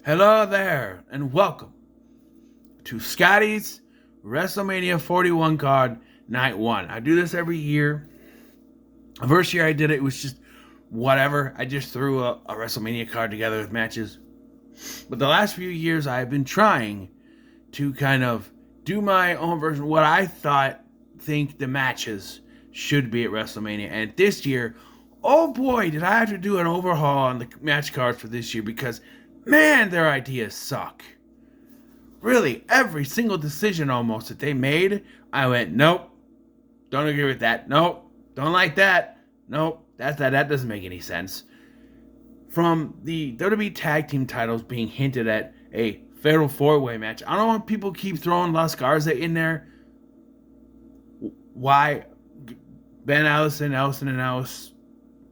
Hello there, and welcome to Scotty's Wrestlemania 41 card night one. I do this every year. The first year I did it was just whatever. I just threw a Wrestlemania card together with matches. But the last few years I've been trying to kind of do my own version of what I think the matches should be at WrestleMania. And this year, oh boy, did I have to do an overhaul on the match cards for this year because man, their ideas suck. Really, every single decision almost that they made, I went, nope, don't agree with that. Nope, don't like that. Nope, that doesn't make any sense. From the WWE Tag Team titles being hinted at a Fatal 4-Way match, I don't want people keep throwing Las Garza in there. Why? Ben Allison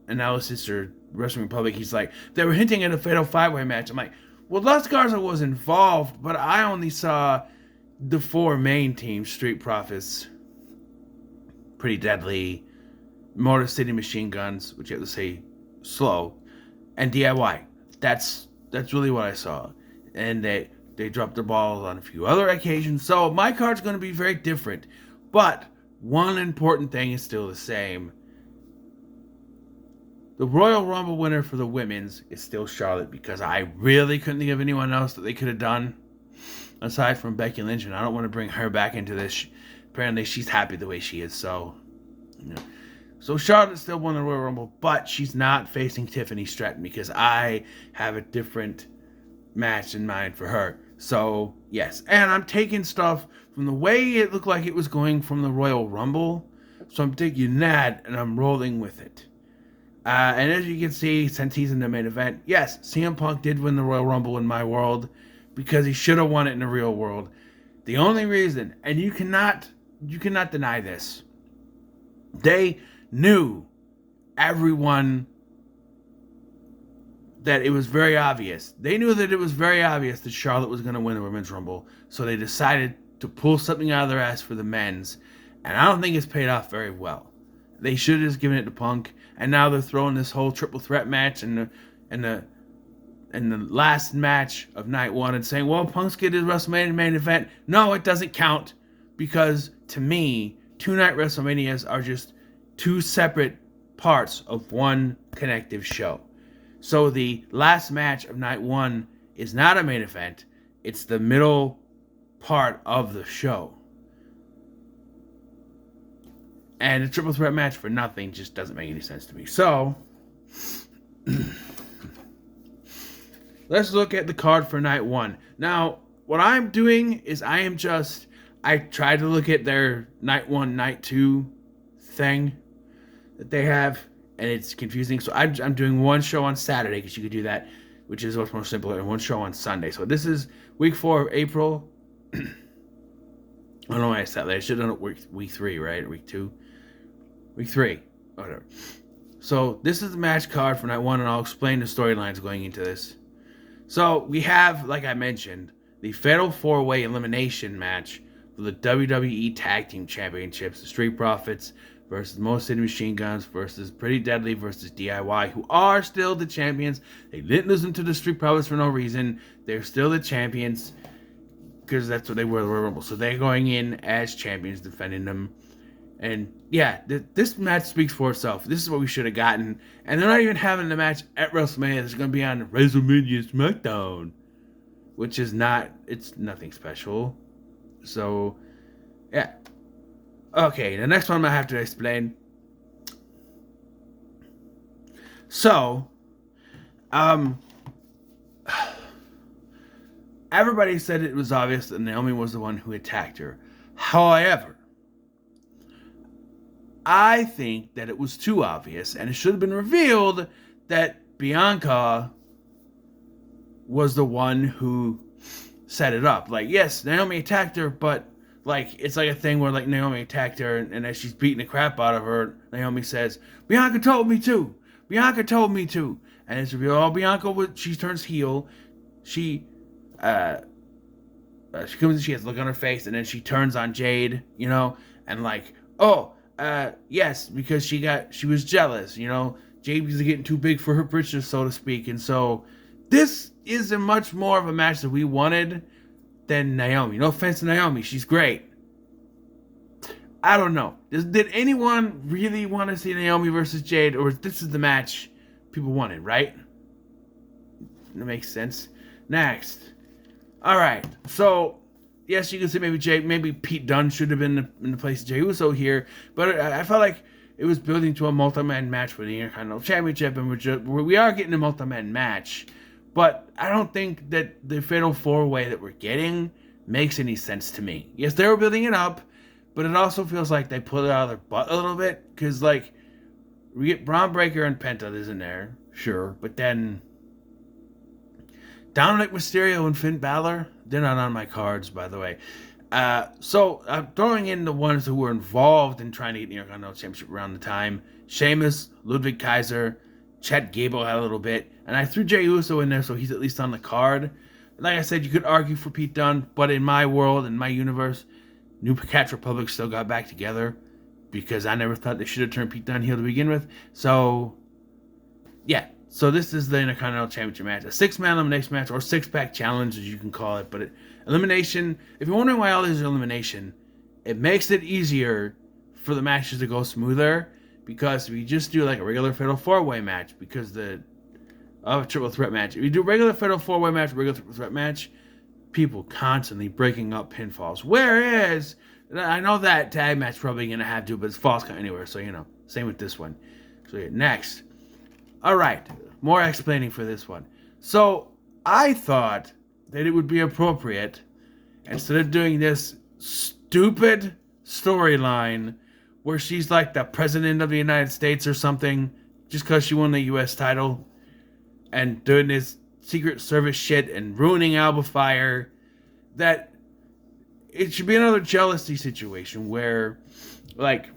Analysis or Wrestling Republic, he's like, they were hinting at a Fatal 5-Way match. I'm like, well, Las Garza was involved, but I only saw the four main teams: Street Profits, Pretty Deadly, Motor City Machine Guns, which you have to say slow, and DIY. That's really what I saw. And they dropped the balls on a few other occasions. So my card's going to be very different. But one important thing is still the same. The Royal Rumble winner for the women's is still Charlotte, because I really couldn't think of anyone else that they could have done aside from Becky Lynch, and I don't want to bring her back into this. Apparently she's happy the way she is, so So Charlotte still won the Royal Rumble, but she's not facing Tiffany Stratton because I have a different match in mind for her. So yes, and I'm taking stuff from the way it looked like it was going from the Royal Rumble, so I'm taking that and I'm rolling with it. And as you can see, since he's in the main event, yes, CM Punk did win the Royal Rumble in my world because he should have won it in the real world. The only reason, and you cannot deny this, they knew, everyone, that it was very obvious. They knew that it was very obvious that Charlotte was going to win the Women's Rumble, so they decided to pull something out of their ass for the men's, and I don't think it's paid off very well. They should have just given it to Punk, and now they're throwing this whole triple threat match and the last match of night one and saying, well, Punk's getting his WrestleMania main event. No, it doesn't count, because to me, 2-night WrestleManias are just two separate parts of one connective show. So the last match of night one is not a main event. It's the middle part of the show. And a triple threat match for nothing just doesn't make any sense to me. So, let's look at the card for night one. Now, what I'm doing is I tried to look at their night one, night two thing that they have, and it's confusing. So I'm doing one show on Saturday, because you could do that, which is much more simpler, and one show on Sunday. So this is week 4 of April. I don't know why I said that. I should have done it week 3, right? Or week 2? Week 3. Whatever. So this is the match card for night one, and I'll explain the storylines going into this. So we have, like I mentioned, the Fatal 4-Way elimination match for the WWE Tag Team Championships. The Street Profits versus Motor City Machine Guns versus Pretty Deadly versus DIY, who are still the champions. They didn't lose them to the Street Profits for no reason. They're still the champions because that's what they were at the Royal Rumble. So they're going in as champions, defending them. And yeah, this match speaks for itself. This is what we should have gotten. And they're not even having the match at WrestleMania. It's going to be on WrestleMania SmackDown, which is it's nothing special. So, yeah. Okay, the next one I have to explain. So, everybody said it was obvious that Naomi was the one who attacked her. However, I think that it was too obvious, and it should have been revealed that Bianca was the one who set it up. Like, yes, Naomi attacked her, but like, it's like a thing where like Naomi attacked her, and as she's beating the crap out of her, Naomi says, Bianca told me to. Bianca told me to. And it's revealed, oh, Bianca, she turns heel. She comes and she has a look on her face, and then she turns on Jade, and like, oh, yes, because she was jealous, Jade was getting too big for her britches, so to speak, and so this is a much more of a match that we wanted than Naomi. No offense to Naomi, she's great. I don't know. Did anyone really want to see Naomi versus Jade, or this is the match people wanted, right? That makes sense. Next. Alright, so yes, you can say maybe Pete Dunne should have been in the place of Jey Uso here, but I felt like it was building to a multi-man match for the Intercontinental Championship, and we are getting a multi-man match, but I don't think that the Fatal 4-Way that we're getting makes any sense to me. Yes, they were building it up, but it also feels like they pulled it out of their butt a little bit, because, like, we get Braun Breaker and Penta is in there, sure, but then Dominic Mysterio and Finn Balor, they're not on my cards, by the way. So I'm throwing in the ones who were involved in trying to get the Intercontinental Championship around the time. Sheamus, Ludwig Kaiser, Chad Gable had a little bit, and I threw Jey Uso in there so he's at least on the card. Like I said, you could argue for Pete Dunne, but in my world, in my universe, New Catch Republic still got back together because I never thought they should have turned Pete Dunne heel to begin with. So, yeah. So this is the Intercontinental Championship match. A 6-man elimination match, or 6-pack challenge, as you can call it. But elimination, if you're wondering why all these are elimination, it makes it easier for the matches to go smoother. Because if you just do like a regular Fatal 4-Way match, because a triple threat match. If you do a regular Fatal 4-Way match, regular triple threat match, people constantly breaking up pinfalls. Whereas, I know that tag match probably going to have to, but it's falls count anywhere. So, same with this one. So, yeah, next. Alright, more explaining for this one. So, I thought that it would be appropriate, instead of doing this stupid storyline where she's like the president of the United States or something, just because she won the U.S. title, and doing this Secret Service shit and ruining Alba Fire, that it should be another jealousy situation where, like,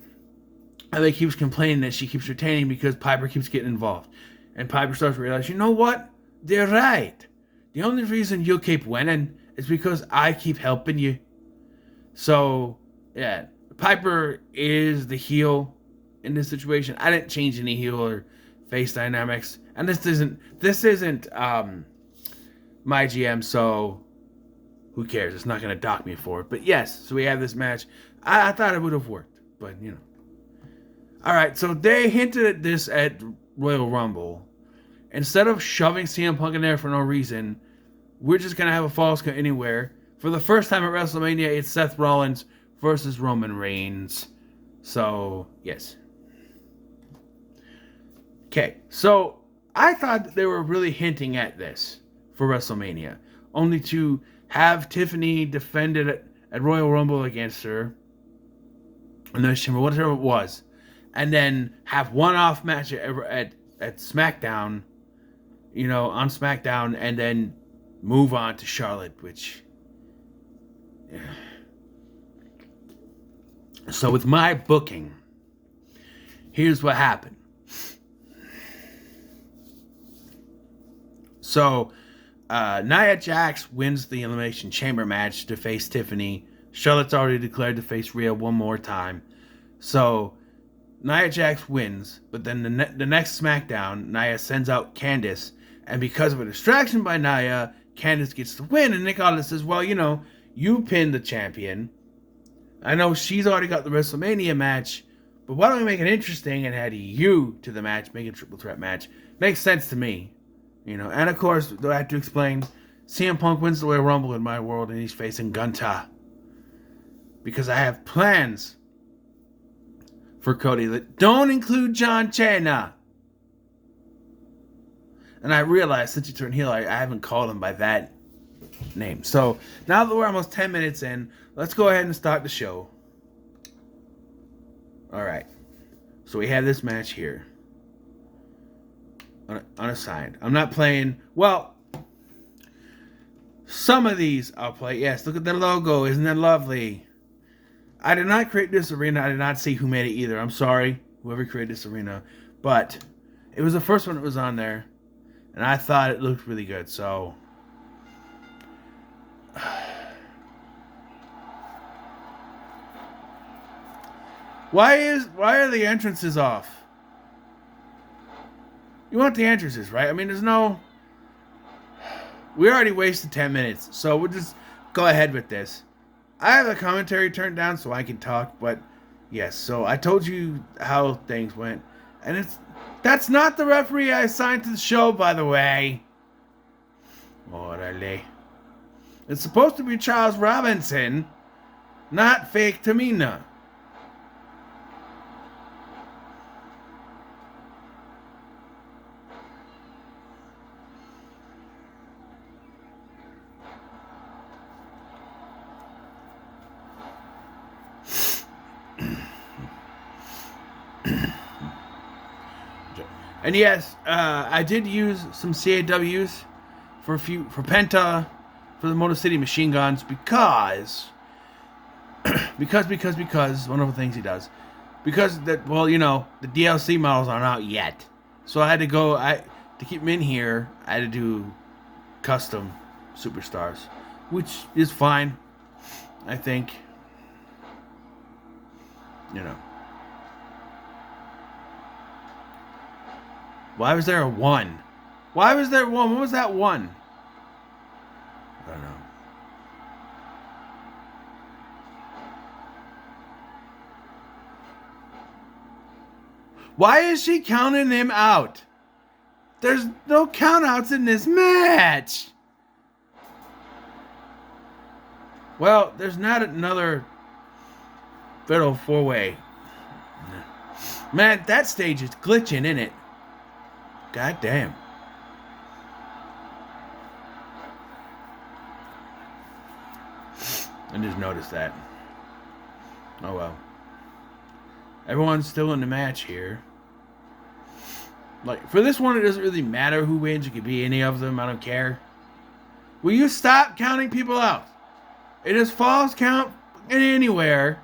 they keeps complaining that she keeps retaining because Piper keeps getting involved. And Piper starts to realize, you know what? They're right. The only reason you'll keep winning is because I keep helping you. So, yeah, Piper is the heel in this situation. I didn't change any heel or face dynamics. And this isn't my GM, so who cares? It's not going to dock me for it. But yes, so we have this match. I thought it would have worked, but Alright, so they hinted at this at Royal Rumble. Instead of shoving CM Punk in there for no reason, we're just going to have a Falls Count Anywhere. For the first time at WrestleMania, it's Seth Rollins versus Roman Reigns. So, yes. Okay, so I thought that they were really hinting at this for WrestleMania. Only to have Tiffany defended at Royal Rumble against her. And then whatever it was. And then have one-off match at SmackDown, on SmackDown, and then move on to Charlotte, which... Yeah. So with my booking, here's what happened. So, Nia Jax wins the Elimination Chamber match to face Tiffany. Charlotte's already declared to face Rhea one more time. So, Nia Jax wins, but then the next SmackDown, Nia sends out Candice, and because of a distraction by Nia, Candice gets the win, and Nick Aldis says, well, you pinned the champion. I know she's already got the WrestleMania match, but why don't we make it interesting and add you to the match, make it a triple threat match? Makes sense to me. And of course, I have to explain, CM Punk wins the Royal Rumble in my world, and he's facing Gunta. Because I have plans for Cody that don't include John Cena. And I realized since he turned heel, I haven't called him by that name. So now that we're almost 10 minutes in, let's go ahead and start the show. Alright. So we have this match here. Unassigned. I'm not playing... Well, some of these I'll play. Yes, look at the logo. Isn't that lovely? I did not create this arena. I did not see who made it either. I'm sorry, whoever created this arena. But it was the first one that was on there. And I thought it looked really good, so... Why are the entrances off? You want the entrances, right? I mean, there's no... We already wasted 10 minutes, so we'll just go ahead with this. I have the commentary turned down so I can talk, but yes, so I told you how things went. And that's not the referee I assigned to the show, by the way. Orale. It's supposed to be Charles Robinson, not fake Tamina. And yes, I did use some CAWs for Penta, for the Motor City Machine Guns because one of the things he does, because that, well, you know, the DLC models aren't out yet, so I had to go. To keep them in here, I had to do custom superstars, which is fine, I think. You know. Why was there a 1? Why was there 1? What was that 1? I don't know. Why is she counting him out? There's no countouts in this match. Well, there's not another fatal 4-way. Man, that stage is glitching, isn't it? God damn. I just noticed that. Oh well. Everyone's still in the match here. Like, for this one, it doesn't really matter who wins. It could be any of them. I don't care. Will you stop counting people out? It is false count anywhere.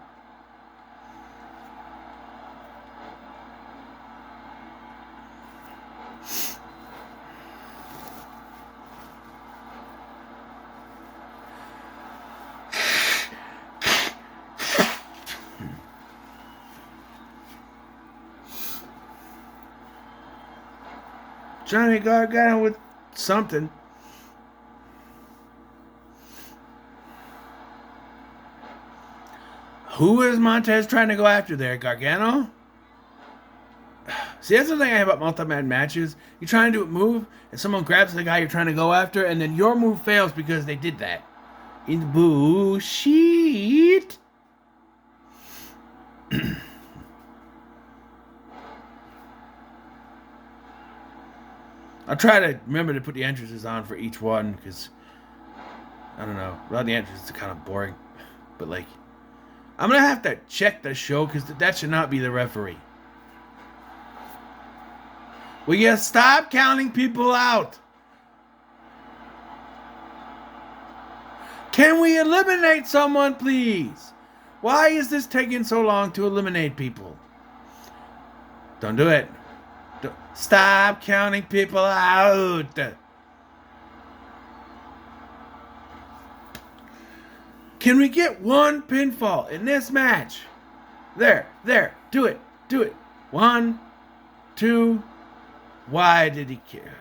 Johnny Gargano with something. Who is Montez trying to go after there? Gargano? See, that's the thing I have about multi-man matches. You're trying to do a move, and someone grabs the guy you're trying to go after, and then your move fails because they did that. In bullshit. I'll try to remember to put the entrances on for each one, because, I don't know, without the entrances, it's kind of boring. But, like, I'm going to have to check the show, because that should not be the referee. Will you stop counting people out? Can we eliminate someone, please? Why is this taking so long to eliminate people? Don't do it. Stop counting people out. Can we get one pinfall in this match? There, do it. 1, 2. Why did he care?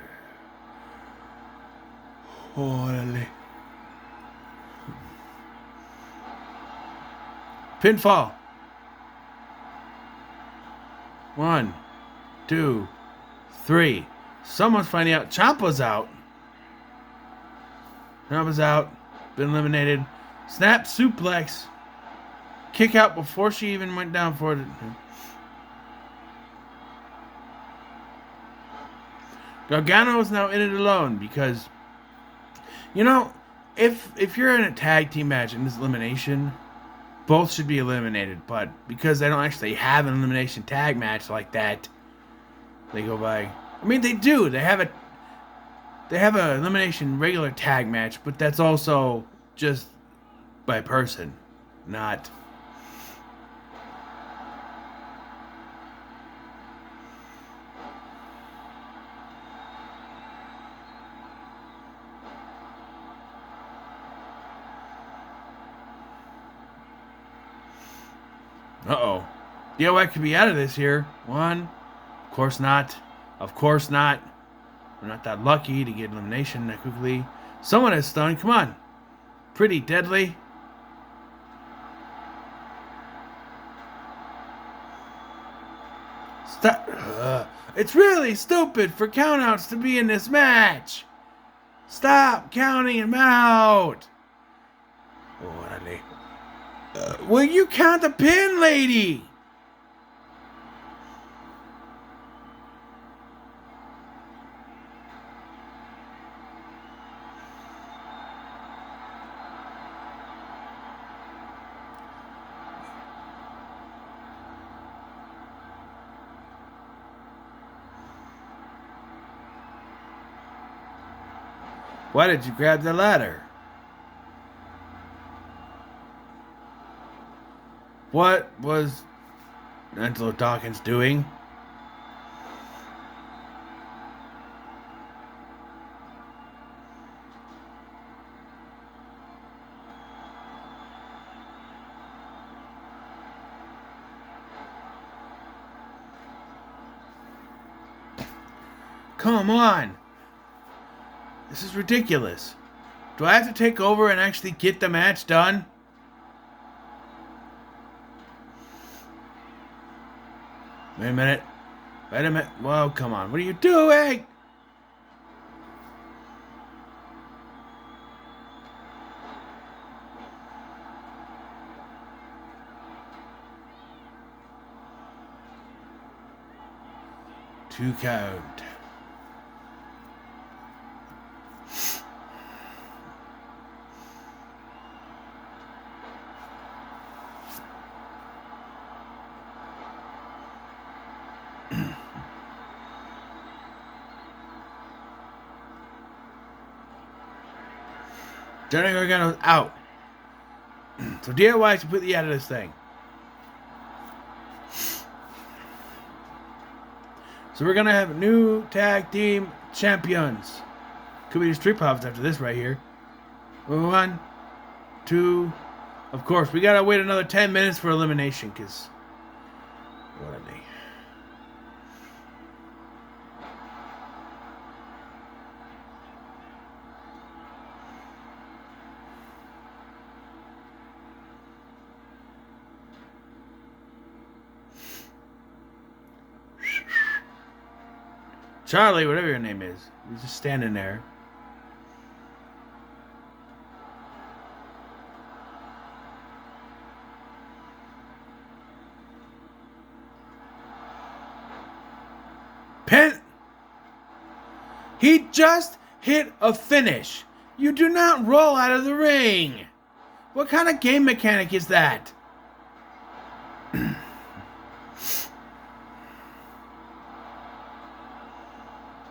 Holy. Pinfall. 1, 2, 3. Someone's finding out. Ciampa's out. Ciampa's out. Been eliminated. Snap suplex. Kick out before she even went down for it. Gargano is now in it alone because, you know, if you're in a tag team match in this elimination, both should be eliminated. But because they don't actually have an elimination tag match like that, they go by. I mean, they do. They have a elimination regular tag match, but that's also just by person, not. Uh-oh. DOX could be out of this here. 1. Of course not. Of course not. We're not that lucky to get elimination that quickly. Someone is stunned. Come on. Pretty deadly. Stop. It's really stupid for countouts to be in this match. Stop counting him out. Órale. Will you count the pin, lady? Why did you grab the ladder? What was Angelo Dawkins doing? Come on. This is ridiculous. Do I have to take over and actually get the match done? Wait a minute. Wait a minute. Whoa, come on. What are you doing? Two count. Johnny Gargano's out. So DIY is completely out of this thing. So we're going to have new tag team champions. Could be Street Profits after this right here. 1, 2. Of course, we got to wait another 10 minutes for elimination because... What a name. Charlie, whatever your name is. He's just standing there. Pin! He just hit a finish. You do not roll out of the ring. What kind of game mechanic is that?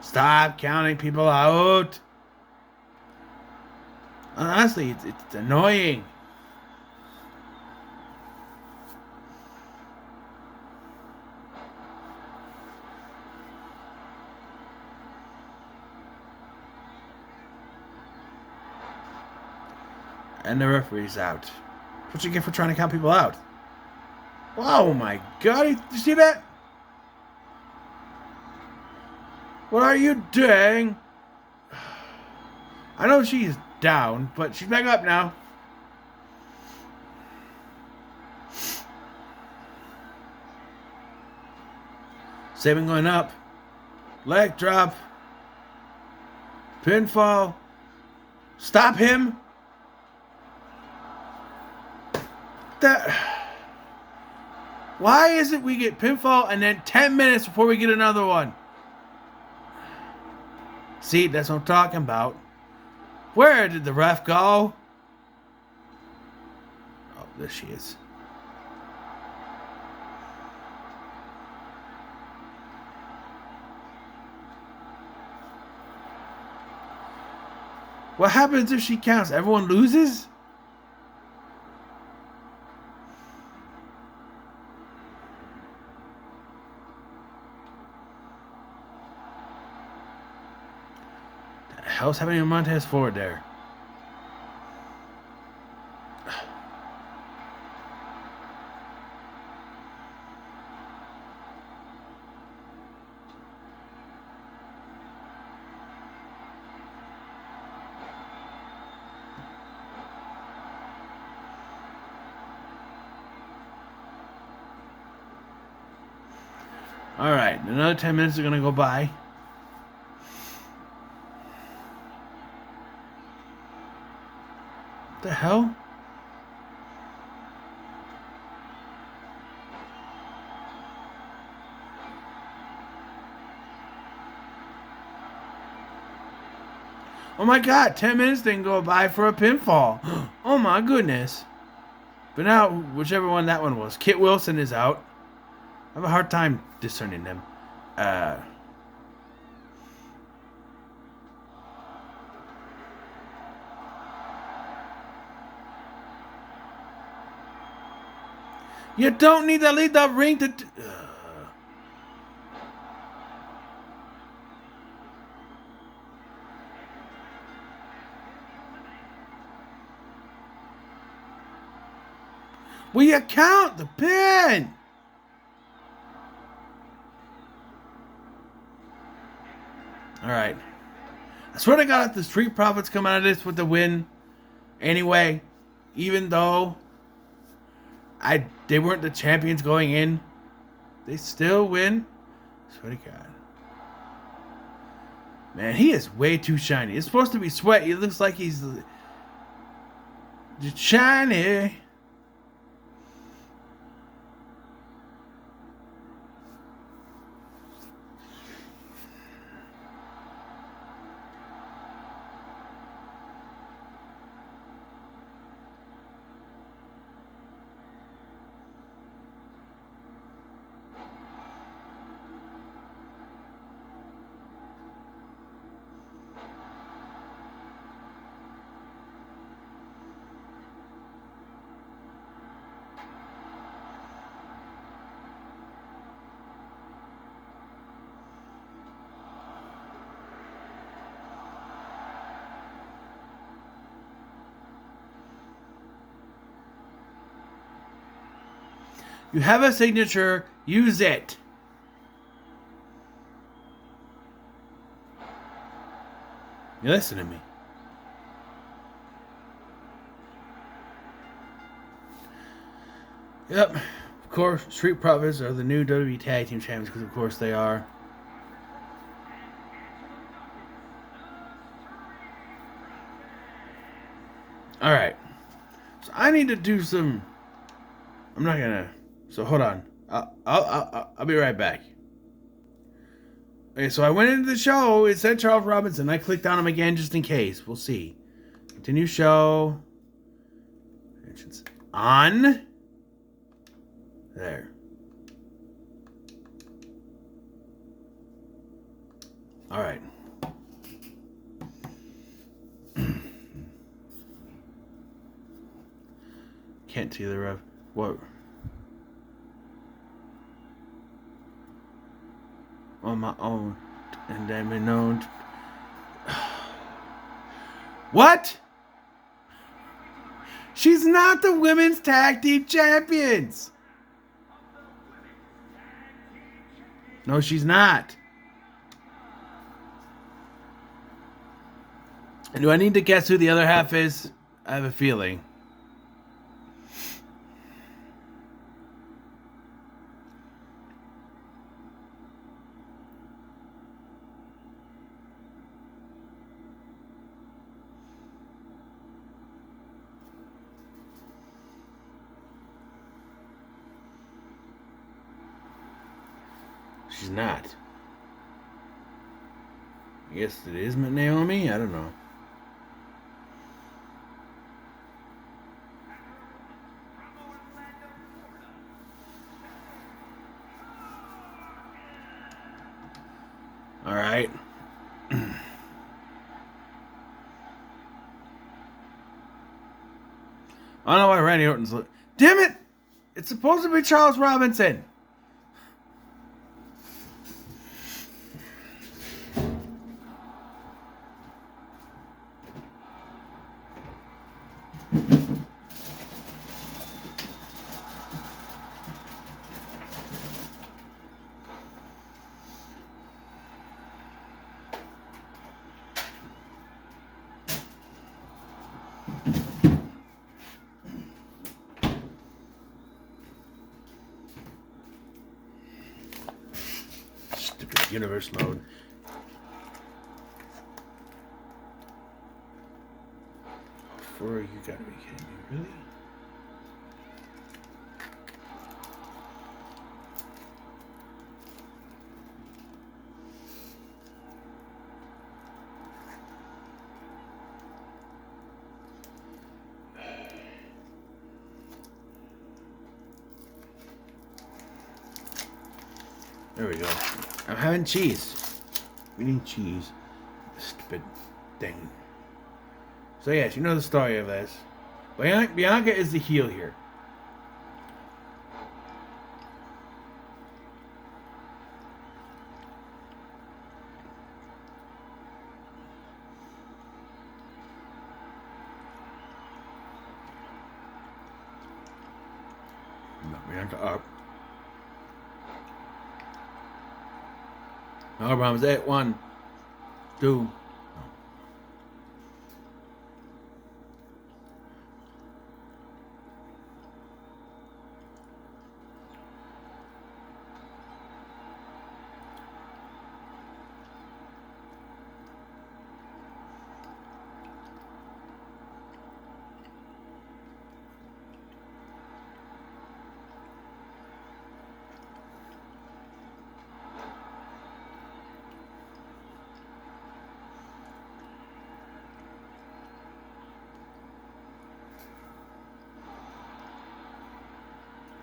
Stop counting people out. Honestly, it's annoying. And the referee's out. What you get for trying to count people out? Oh my god, did you see that? What are you doing? I know she's down, but she's back up now. Sabin going up. Leg drop. Pinfall. Stop him. That. Why is it we get pinfall and then 10 minutes before we get another one? See, that's what I'm talking about. Where did the ref go? Oh, there she is. What happens if she counts? Everyone loses? Hell's happening in Montez Ford there? Alright, another 10 minutes are gonna go by. What the hell? Oh my god, 10 minutes didn't go by for a pinfall. Oh my goodness. But now, whichever one that one was, Kit Wilson is out. I have a hard time discerning them. You don't need to leave the ring to... Will you count the pin? Alright. I swear to God, if the Street Profits come out of this with the win, anyway, even though they weren't the champions going in, they still win. I swear to God. Man, he is way too shiny. It's supposed to be sweat. He looks like he's just shiny. You have a signature, use it. You listen to me. Yep. Of course, Street Profits are the new WWE Tag Team Champions, because of course they are. Alright. So I need to do some... I'm not gonna... So hold on. I'll be right back. Okay, so I went into the show. It said Charles Robinson. I clicked on him again just in case. We'll see. Continue show. It's on. There. All right. Can't see the ref. What? On my own, and then we know. What? She's not the women's tag team champions. No, she's not. And do I need to guess who the other half is? I have a feeling. She's not. I guess it is Naomi? I don't know. Alright. I don't know why Randy Orton's... Damn it! It's supposed to be Charles Robinson! universe mode. For you gotta be kidding me, really? There we go. I'm having cheese. We need cheese. Stupid thing. So yes, you know the story of this. Bianca is the heel here. No, Bianca up. No problems. 8, 1, 2.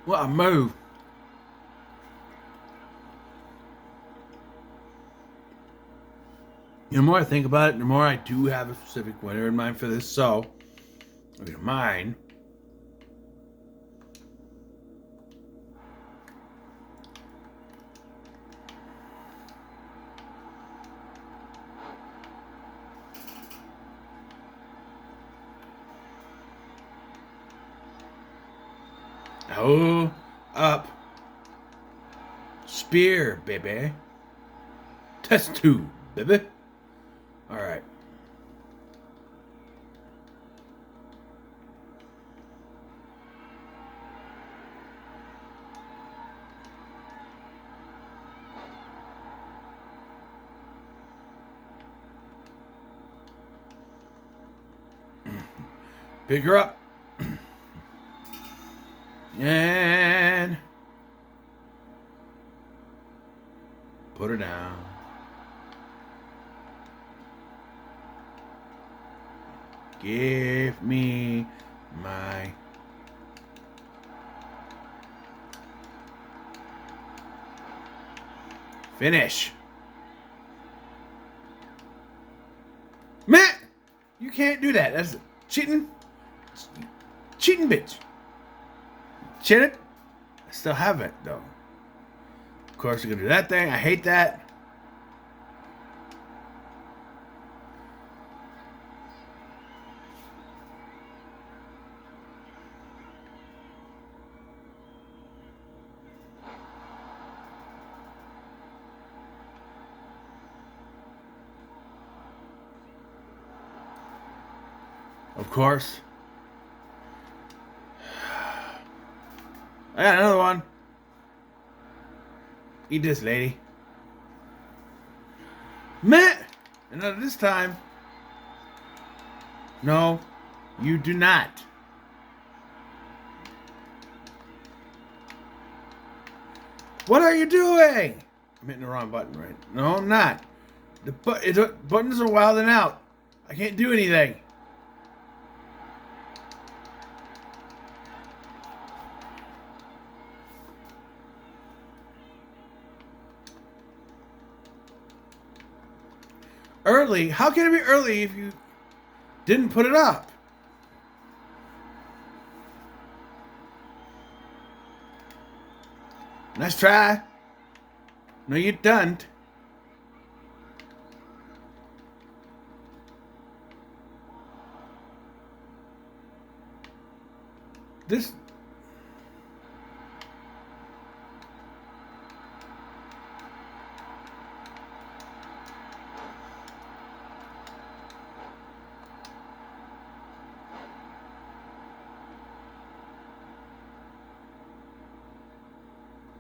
What a move. The more I think about it, the more I do have a specific winner in mind for this. So, if you don't mind, oh, up. Spear, baby. Test 2, baby. Alright. Pick her up. And put her down. Give me my finish. Matt, you can't do that. That's cheating. Cheating, bitch. Cheat it? I still have it, though. Of course, you're going to do that thing. I hate that. Of course. I got another one. Eat this, lady. Matt! Another this time. No, you do not. What are you doing? I'm hitting the wrong button, right? No, I'm not. The buttons are wilding out. I can't do anything. Early? How can it be early if you didn't put it up? Nice try. No, you don't. This...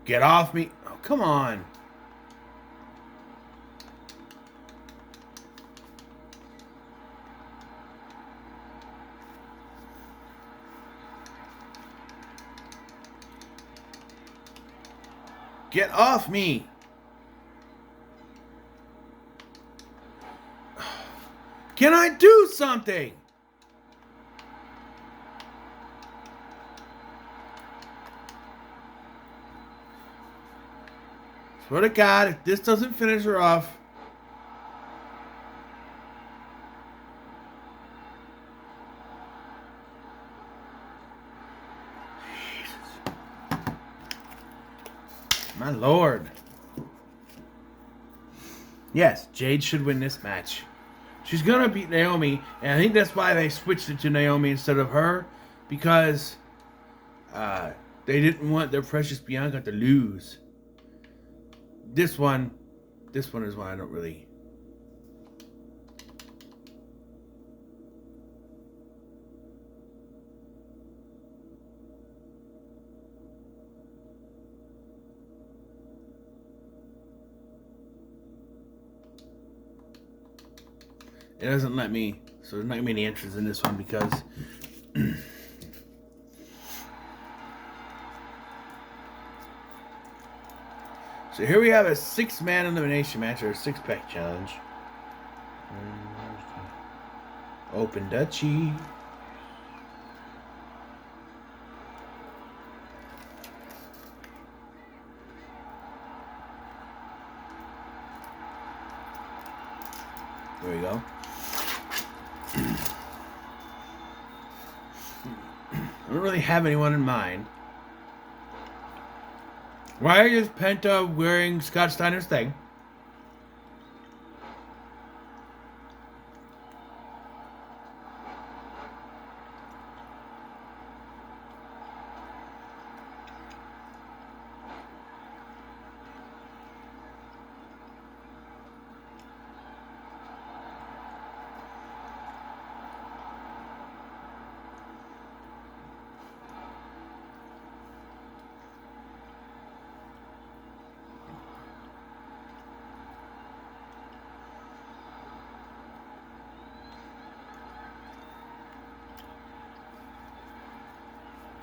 Get off me. Oh, come on. Get off me! Can I do something? Swear to God, if this doesn't finish her off. My lord. Yes, Jade should win this match. She's gonna beat Naomi, and I think that's why they switched it to Naomi instead of her, because they didn't want their precious Bianca to lose. This one is one I don't really. It doesn't let me, so there's not many entries in this one because so here we have a 6-man elimination match or a 6-pack challenge. Open Dutchie. There we go. I don't really have anyone in mind. Why is Penta wearing Scott Steiner's thing?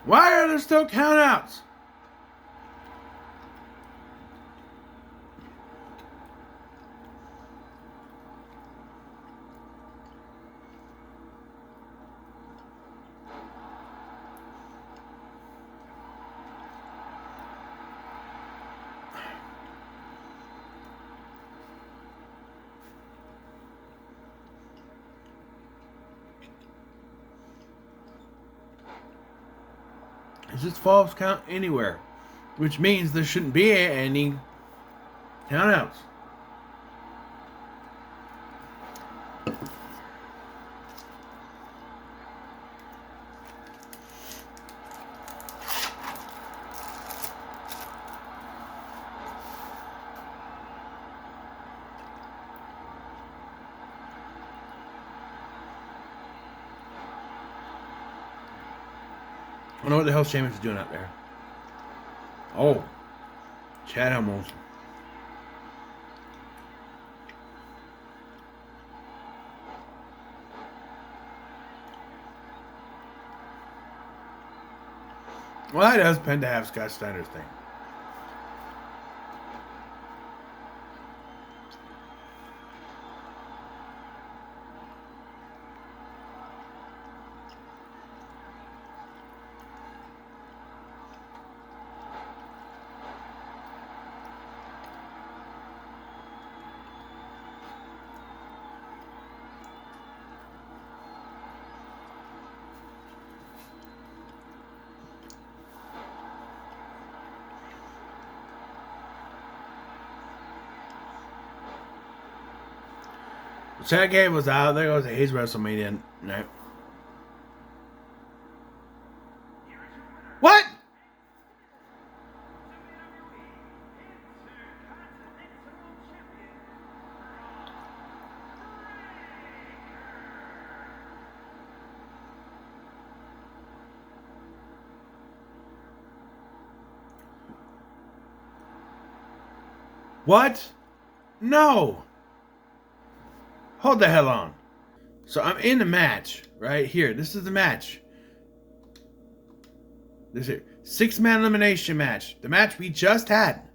Why are there still countouts? It's just false count anywhere, which means there shouldn't be any countouts. I don't know what the hell Sheamus is doing out there. Oh, Chad almost. Well, that does tend to have Scott Steiner's thing. Chad Gable was out. There goes his WrestleMania night. What? What? No. Hold the hell on. So I'm in the match right here. This is the match. This is 6-man elimination match. The match we just had.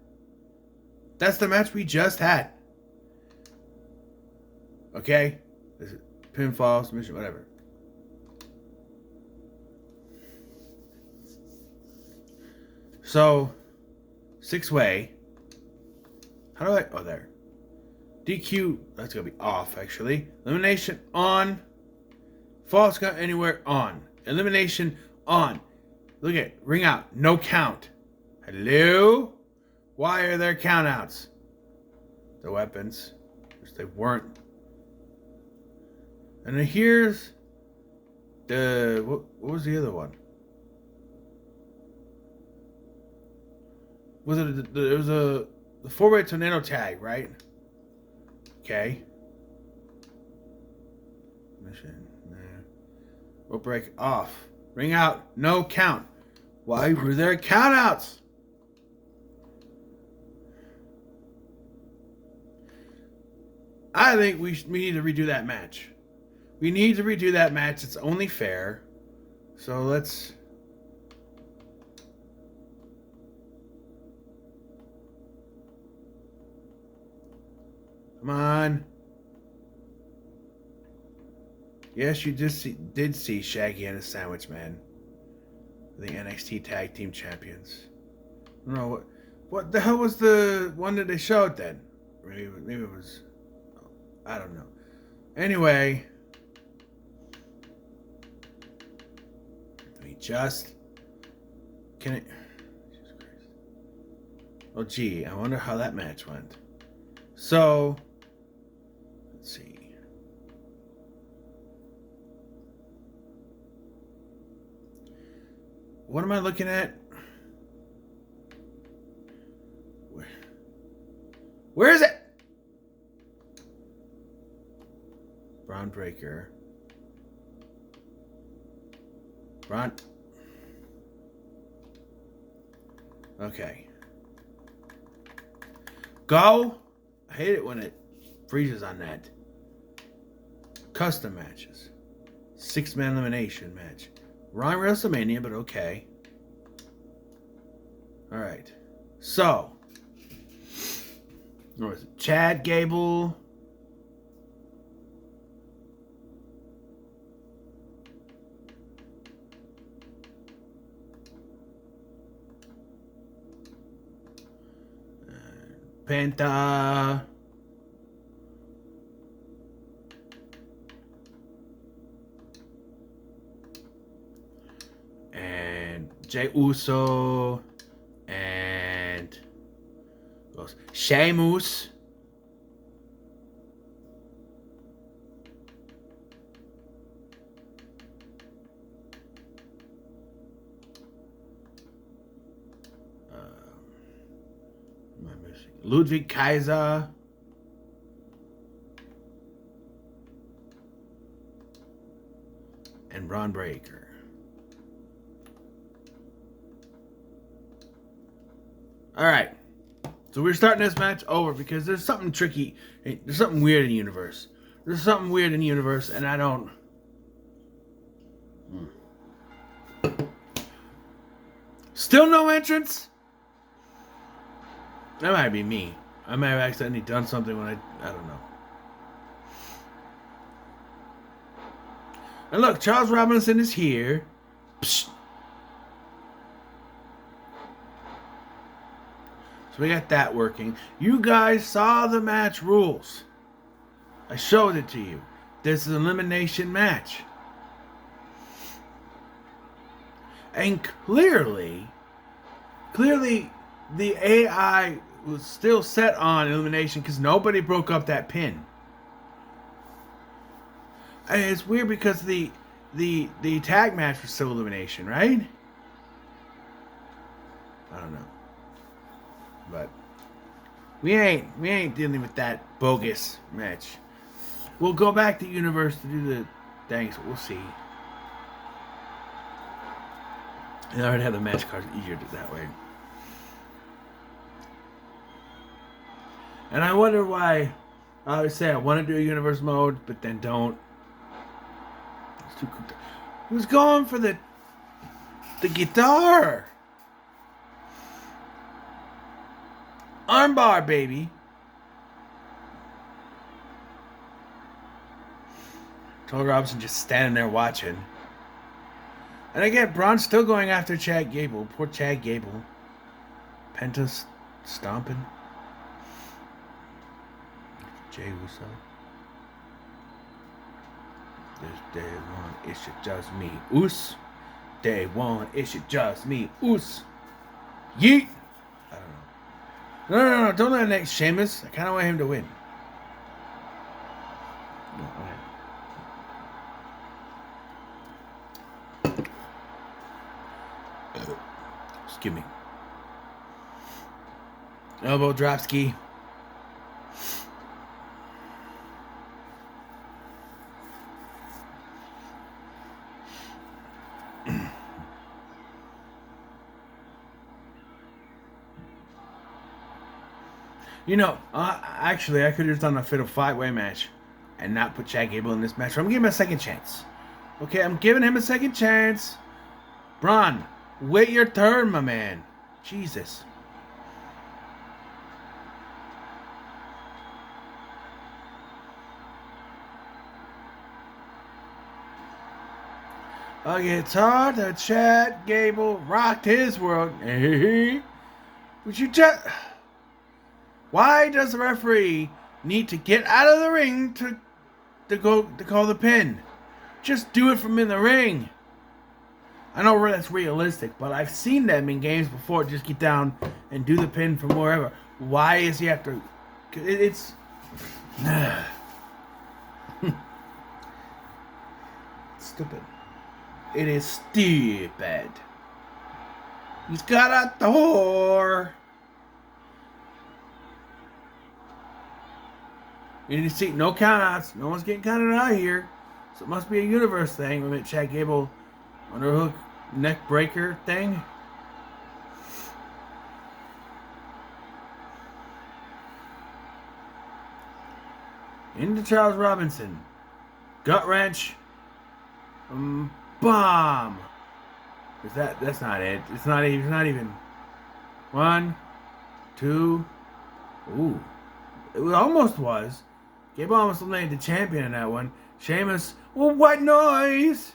That's the match we just had. Okay? Pinfall, submission, whatever. So, 6-way. How do I... Oh, there. DQ, that's going to be off, actually. Elimination on. False count anywhere on. Elimination on. Look at ring out. No count. Hello? Why are there countouts? The weapons. Which they weren't. And then here's the... What was the other one? Was it... There was the 4-way tornado tag, right? Okay. Mission. Rope break off. Ring out. No count. Why were there countouts? I think we need to redo that match. We need to redo that match. It's only fair. So let's... Come on. Yes, you did see Shaggy and his Sandwich Man. The NXT Tag Team Champions. No, what the hell was the one that they showed then? Maybe it was... I don't know. Anyway. Let me just... Can it... Jesus Christ. Oh, gee. I wonder how that match went. So... Let's see. What am I looking at? Where is it? Braun Breaker. Braun. Okay. Go. I hate it when it freezes on that. Custom matches. 6-man elimination match. Wrong Wrestlemania, but okay. Alright. So. What was it? Chad Gable. Penta. And Jey Uso. And Sheamus. Ludwig Kaiser. And Braun Breaker. Alright. So we're starting this match over because there's something tricky. There's something weird in the universe. There's something weird in the universe and I don't... Still no entrance? That might be me. I might have accidentally done something when I don't know. And look, Charles Robinson is here. Psst. So we got that working. You guys saw the match rules. I showed it to you. This is an elimination match. And clearly the AI was still set on elimination because nobody broke up that pin. And it's weird because the tag match was still elimination, right? I don't know. But we ain't dealing with that bogus match. We'll go back to Universe to do the things. We'll see. And I already have the match cards easier that way. And I wonder why I always say I want to do a universe mode, but then don't. It's too cooked up. Who's going for the guitar? Armbar, baby. Total Robinson just standing there watching. And again, Braun's still going after Chad Gable. Poor Chad Gable. Penta's stomping. Jey Uso. This day one, it should just me. Oos. Day one, it should just me. Oos. Yeet. I don't know. No. Don't let next Sheamus. I kind of want him to win. No, excuse me. Elbow drop ski. You know, actually, I could have just done a fatal 5-way match and not put Chad Gable in this match. So I'm giving him a second chance. Okay, I'm giving him a second chance. Braun, wait your turn, my man. Jesus. Okay, it's hard to Chad Gable rocked his world. Would you just... Why does the referee need to get out of the ring to call the pin? Just do it from in the ring. I know that's realistic, but I've seen them in games before. Just get down and do the pin from wherever. Why is he have to? It's stupid. It is stupid. He's got a door. You see, no countouts. No one's getting counted out here. So it must be a universe thing. We met Chad Gable underhook neck breaker thing. Into Charles Robinson. Gut wrench. Bomb. Is that's not it. It's not even. 1, 2. Ooh. It almost was. Gable almost eliminated the champion in that one. Sheamus. Well, what noise?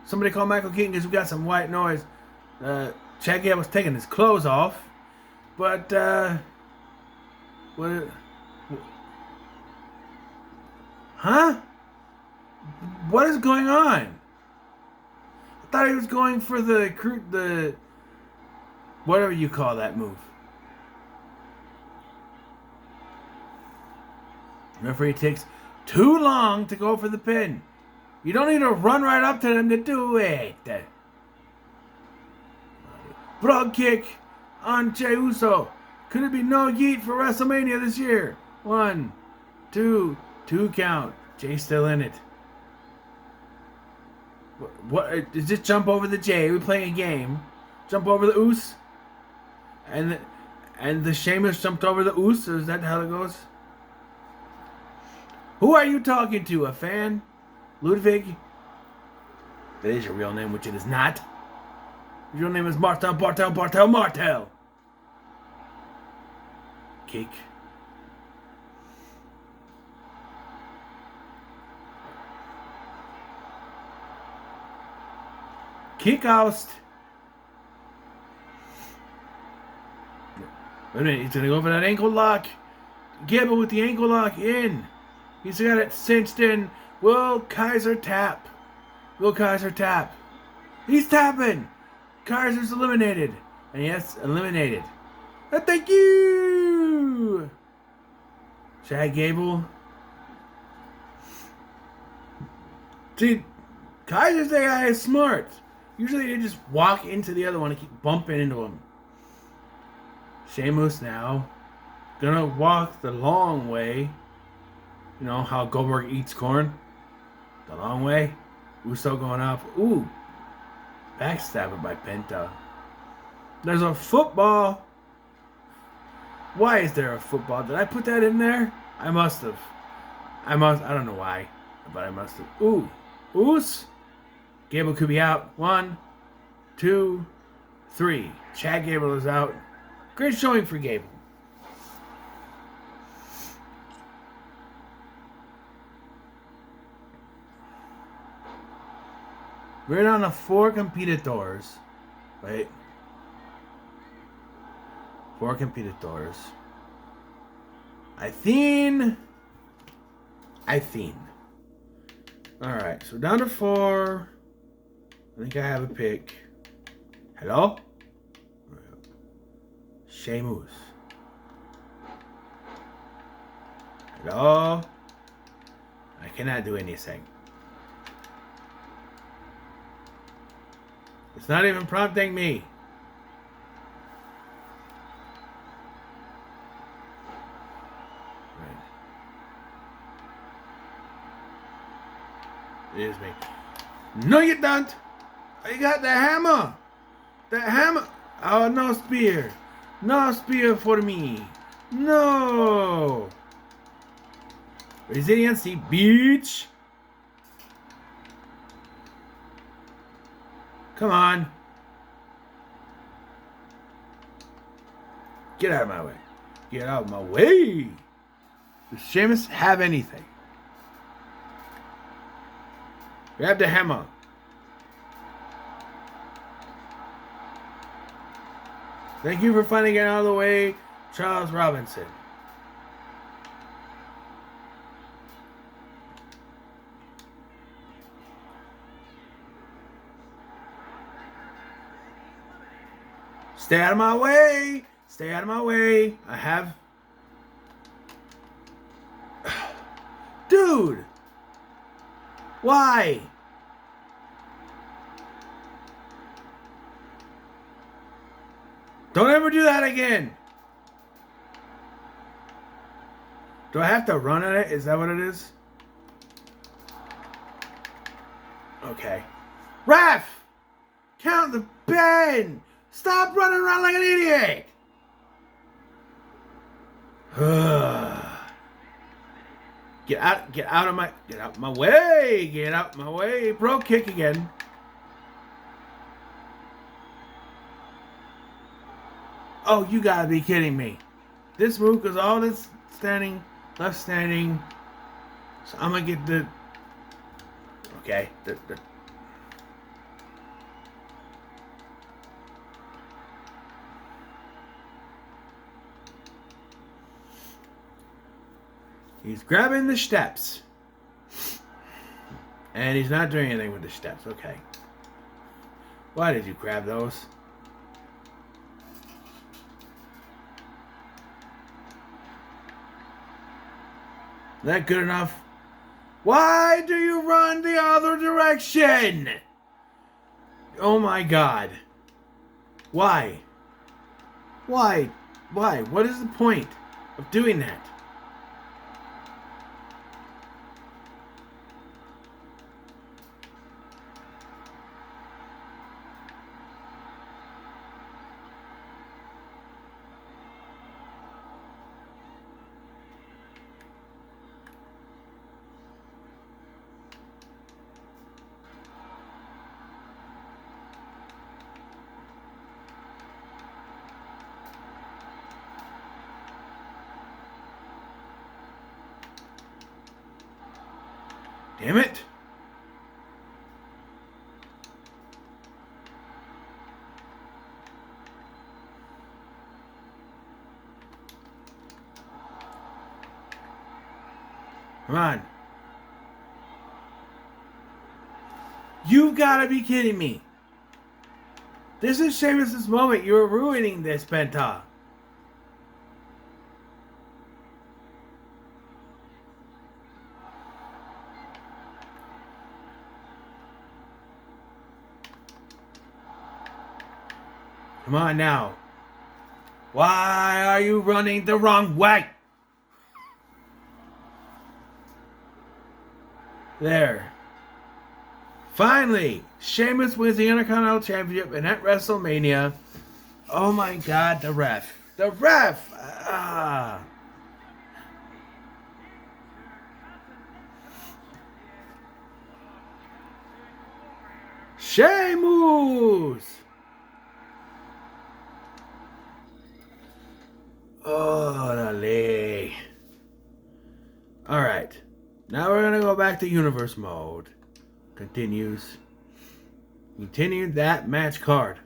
Somebody call Michael Keaton because we got some white noise. Chad Gable was taking his clothes off. But, what? Huh? What is going on? I thought he was going for the whatever you call that move. Referee takes too long to go for the pin. You don't need to run right up to them to do it. Frog kick on Jey Uso. Could it be no yeet for WrestleMania this year? 1, 2 count. Jay's still in it. What is this? Jump over the Jay? We're playing a game. Jump over the Oos. And the Sheamus jumped over the Oos. Is that how it goes? Who are you talking to? A fan? Ludwig? That is your real name, which it is not. Your real name is Martel. Kick. Kick oust. Wait a minute, he's going to go for that ankle lock. Gable with the ankle lock in. He's got it cinched in. Will Kaiser tap? He's tapping. Kaiser's eliminated. And yes, eliminated. Thank you. Chad Gable. See, Kaiser's AI is smart. Usually they just walk into the other one and keep bumping into him. Sheamus now. Gonna walk the long way. You know how Goldberg eats corn? The long way. Uso going up. Ooh. Backstabber by Penta. There's a football. Why is there a football? Did I put that in there? I must have. I don't know why. But I must have. Ooh. Oos. Gable could be out. 1, 2, 3. Chad Gable is out. Great showing for Gable. We're down to 4 competitors. Wait. 4 competitors. I think. Alright, so down to 4. I think I have a pick. Hello? Sheamus. Hello? I cannot do anything. It's not even prompting me. It is me. No, you don't. You got the hammer. The hammer. Oh, no spear. No spear for me. No. Resiliency, bitch. Come on. Get out of my way. Get out of my way. Does Sheamus have anything? Grab the hammer. Thank you for finding it out of the way, Charles Robinson. Stay out of my way. Stay out of my way. I have... Dude! Why? Don't ever do that again. Do I have to run at it? Is that what it is? Okay. Ref! Count the pen! Stop running around like an idiot! Get out of my way! Get out my way! Bro, kick again. Oh, you gotta be kidding me. This move is all this standing, left standing. So I'm gonna get the... Okay. He's grabbing the steps. And he's not doing anything with the steps. Okay. Why did you grab those? That good enough? Why do you run the other direction? Oh my God. Why? Why? Why? What is the point of doing that? Damn it. Come on. You gotta be kidding me. This is Sheamus' moment. You're ruining this, Penta. Come on now. Why are you running the wrong way? There. Finally, Sheamus wins the Intercontinental Championship and at WrestleMania. Oh my God, the ref. The ref! Sheamus! Orale. Alright. Now we're gonna go back to universe mode. Continues. Continue that match card.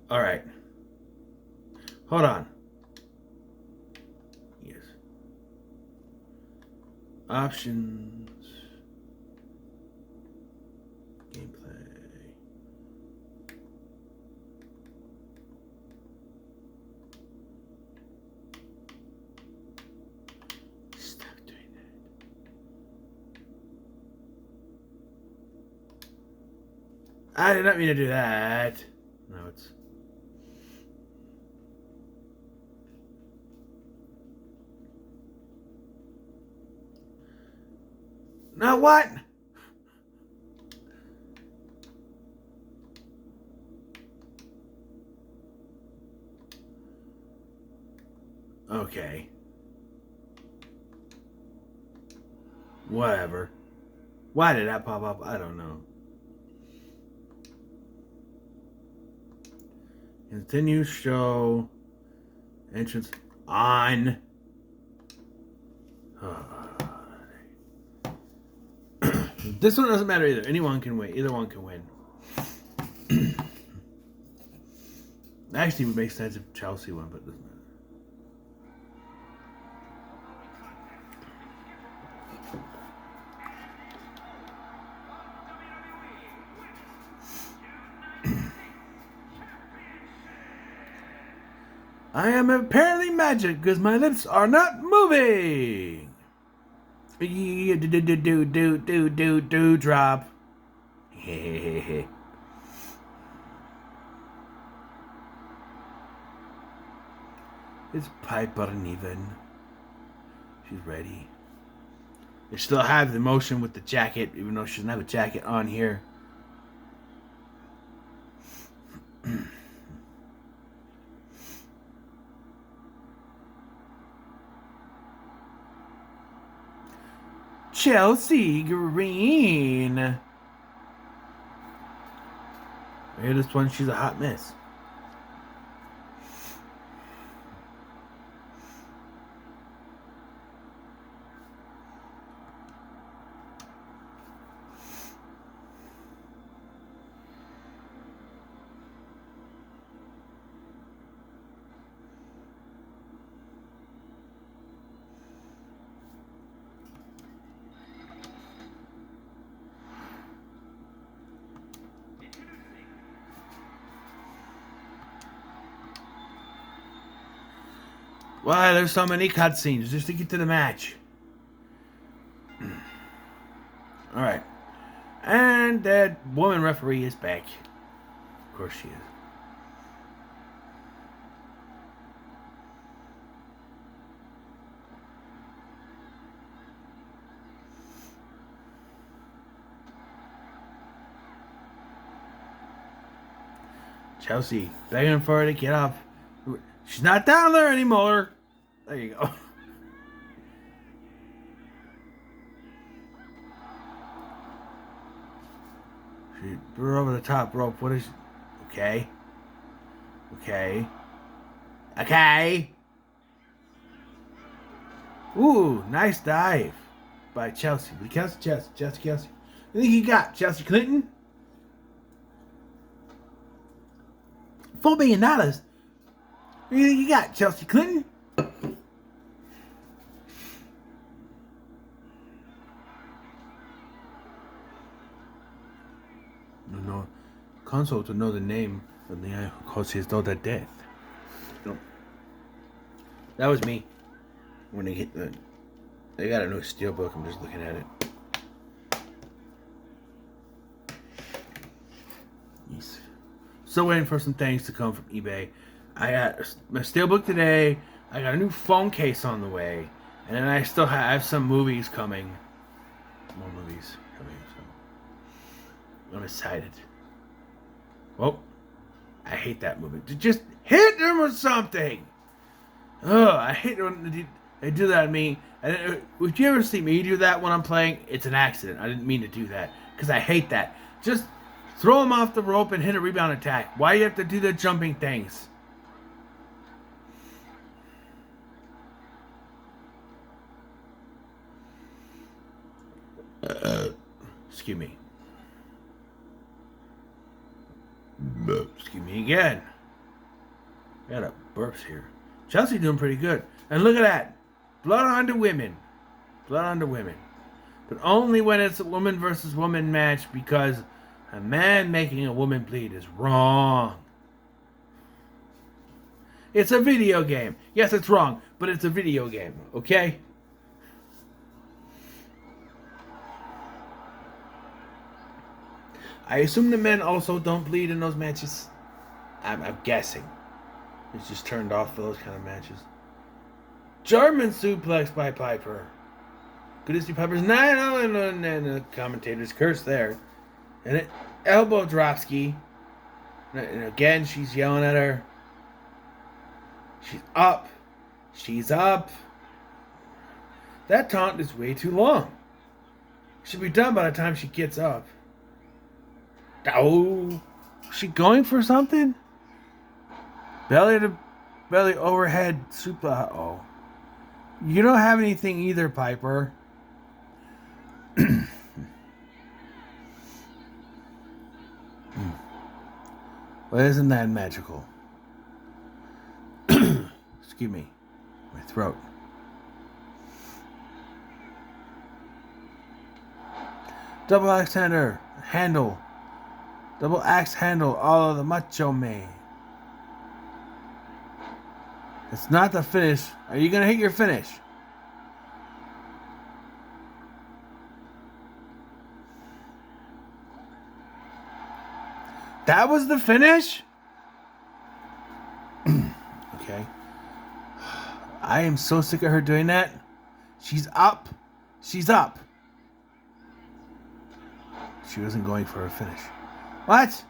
Alright. Hold on. Yes. Options. Gameplay. Stop doing that. I did not mean to do that. No, it's... Now what? Okay. Whatever. Why did that pop up? I don't know. Continue show. Entrance on. This one doesn't matter either. Anyone can win. Either one can win. Actually, it would make sense if Chelsea won, but it doesn't matter. I am apparently magic because my lips are not moving. Do drop. It's Piper Niven. She's ready. They still have the motion with the jacket, even though she doesn't have a jacket on here. Chelsea Green. I hear this one, she's a hot mess. Why there's so many cutscenes just to get to the match? Alright. And that woman referee is back. Of course she is. Chelsea begging for her to get up. She's not down there anymore. There you go. She threw her over the top rope. What is... Okay. Okay. Okay. Ooh, nice dive by Chelsea. Chelsea. What do you think you got? Chelsea Clinton? $4 billion. What do you think you got, Chelsea Clinton? No. Console to know the name of the guy who caused his daughter death. No. That was me. When they hit the... They got a new steelbook. I'm just looking at it. Yes. Still waiting for some things to come from eBay. I got my steelbook today. I got a new phone case on the way. And then I still have some movies coming. More movies coming. So I'm excited. Well, I hate that movie. Just hit them with something. Ugh, I hate when they do that to me. And if you ever see me do that when I'm playing, it's an accident. I didn't mean to do that. Because I hate that. Just throw them off the rope and hit a rebound attack. Why do you have to do the jumping things? Excuse me. Excuse me again. Got a burps here. Chelsea doing pretty good. And look at that. Blood on the women. Blood on the women. But only when it's a woman versus woman match, because a man making a woman bleed is wrong. It's a video game. Yes, it's wrong, but it's a video game, okay? I assume the men also don't bleed in those matches. I'm guessing. It's just turned off for those kind of matches. German suplex by Piper. Good to see Piper's not on, and the commentator's curse there. And it elbow dropski. And again, she's yelling at her. She's up. She's up. That taunt is way too long. Should be done by the time she gets up. Oh, is she going for something? Belly to belly overhead suplex. Oh, you don't have anything either, Piper. Well, isn't that magical? Excuse me, my throat. Double axe handle. Double axe handle, all of the Macho Man. It's not the finish. Are you going to hit your finish? That was the finish? Okay. I am so sick of her doing that. She's up. She's up. She wasn't going for a finish. What?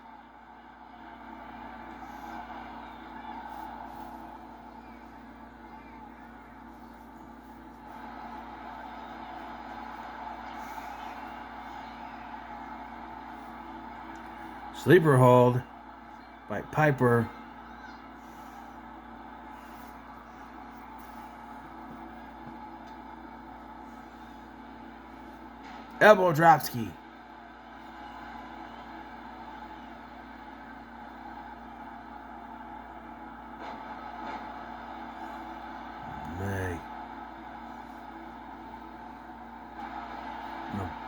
Sleeper hold by Piper. Elbow dropski.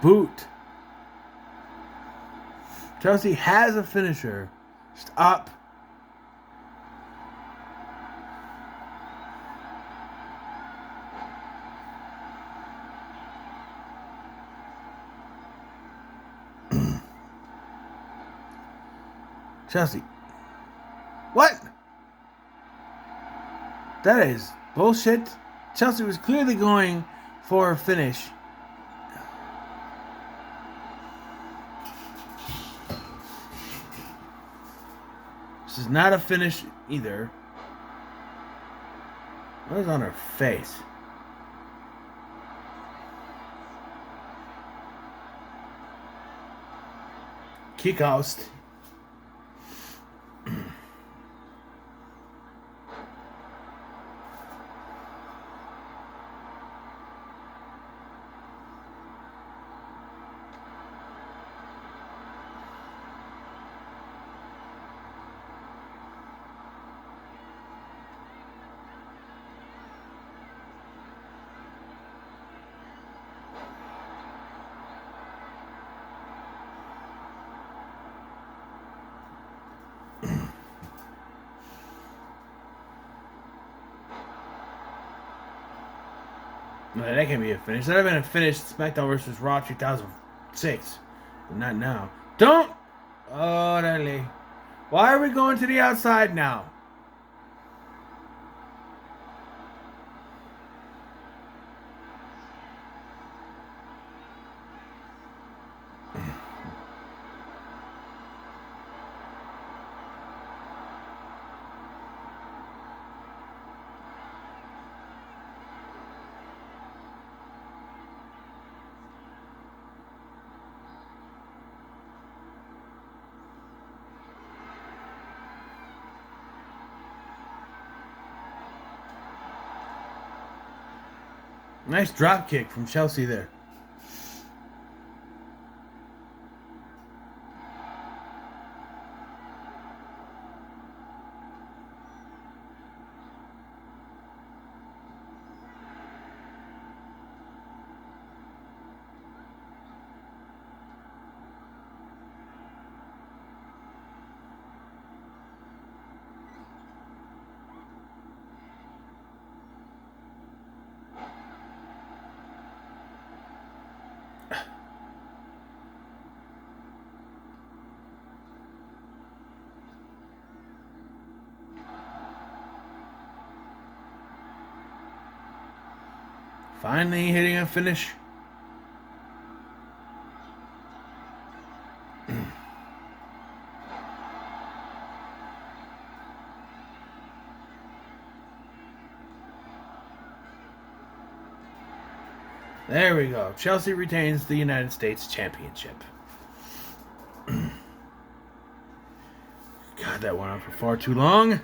Boot. Chelsea has a finisher. Just up. Chelsea. What? That is bullshit. Chelsea was clearly going for a finish. This is not a finish either. What is on her face? Kick oust. No, that can't be a finish. That would have been a finish. SmackDown vs. Raw 2006. But not now. Don't! Oh, darling. Why are we going to the outside now? Nice drop kick from Chelsea there. Finally hitting a finish. There we go. Chelsea retains the United States Championship. God, that went on for far too long.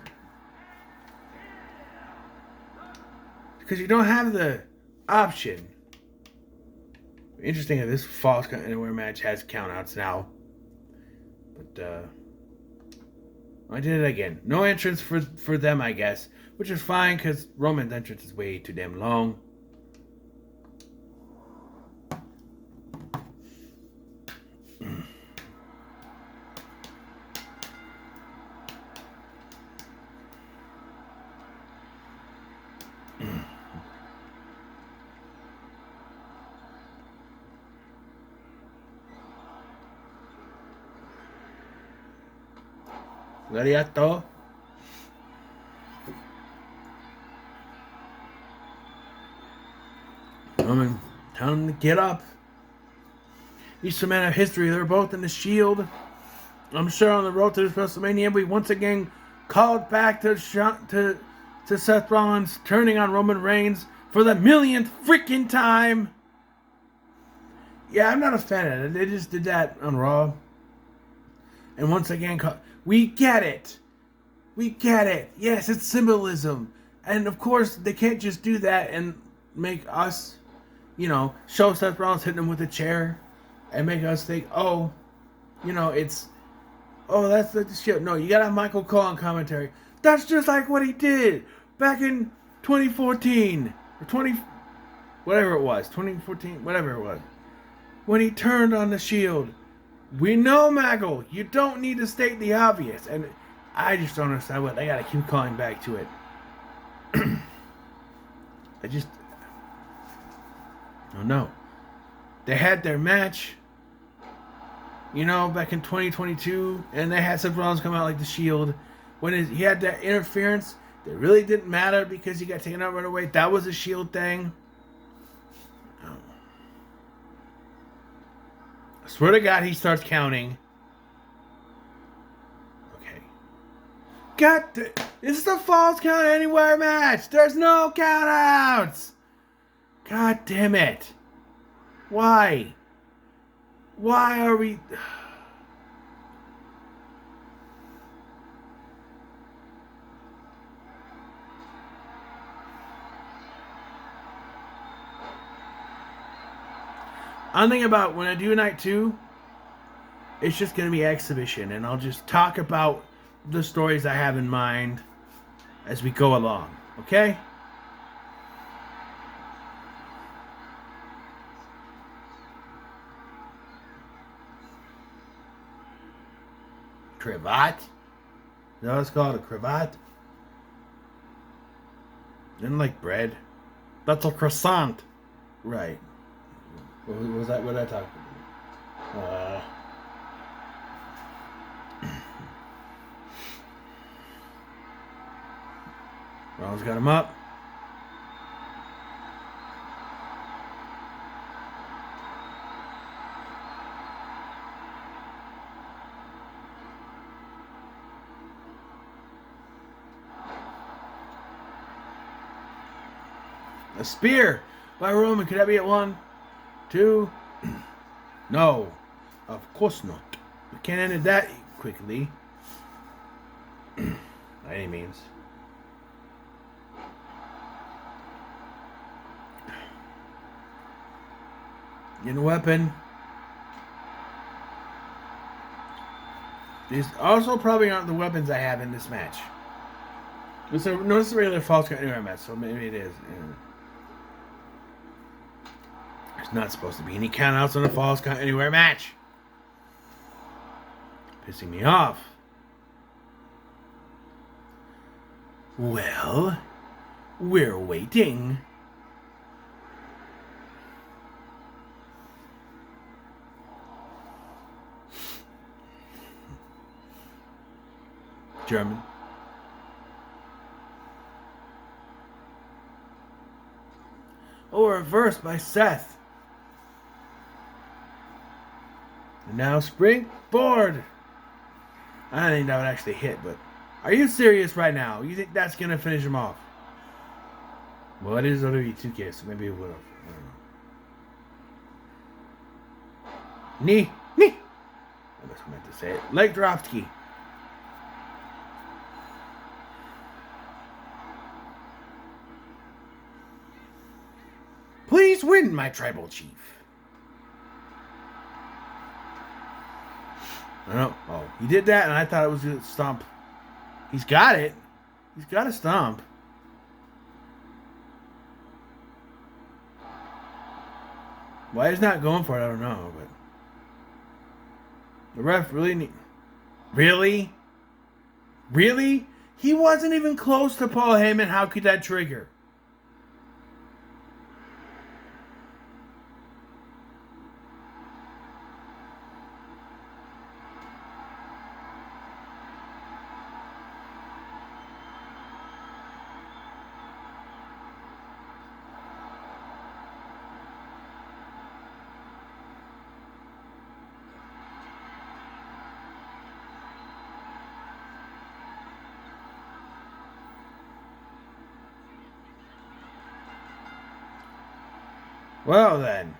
Because you don't have the option. Interesting that this Falls Count Anywhere match has countouts now. But, I did it again. No entrance for them, I guess. Which is fine, because Roman's entrance is way too damn long. Gladiator. Roman, tell him to get up. These two men of history, they're both in the Shield. I'm sure on the road to this WrestleMania, we once again called back to Seth Rollins, turning on Roman Reigns for the millionth freaking time. Yeah, I'm not a fan of it. They just did that on Raw. And once again, we get it. We get it. Yes, it's symbolism. And of course, they can't just do that and make us, show Seth Rollins hitting him with a chair and make us think, that's the shit. No, you gotta have Michael Cole on commentary. That's just like what he did back in 2014 or 2014, whatever it was, when he turned on the Shield. We know, Maggle, you don't need to state the obvious, and I just don't understand what they gotta keep calling back to it. I don't know. They had their match, back in 2022, and they had Seth Rollins come out like the Shield. When he had that interference, it really didn't matter because he got taken out right away. That was a Shield thing. I swear to God, he starts counting. Okay. This is a Falls Count Anywhere match. There's no countouts. God damn it. Why? Why are we... I'm thinking about when I do night 2, it's just going to be exhibition, and I'll just talk about the stories I have in mind as we go along, okay? Cravat? Is that what it's called? A cravat? Isn't like bread? That's a croissant. Right. What was that? What did I talk about? Rollins got him up. A spear by Roman. Could that be at 1, 2? No, of course not. We can't end it that quickly. By any means. Getting a weapon. These also probably aren't the weapons I have in this match. Notice the regular Falls Count Anywhere match, so maybe it is. There's not supposed to be any countouts on a Falls Count Anywhere match. Pissing me off. Well, we're waiting. German. Or reversed by Seth. And now springboard. I don't think that would actually hit, but are you serious right now? You think that's going to finish him off? Well, it is WWE 2K, so maybe it would have. I don't know. Knee. I must have meant to say it. Leg dropski. Please win, my tribal chief. I don't know. Oh, he did that, and I thought it was a stomp. He's got it. He's got a stomp. Why he's not going for it, I don't know, but the ref really need... Really? Really? He wasn't even close to Paul Heyman. How could that trigger? Well then.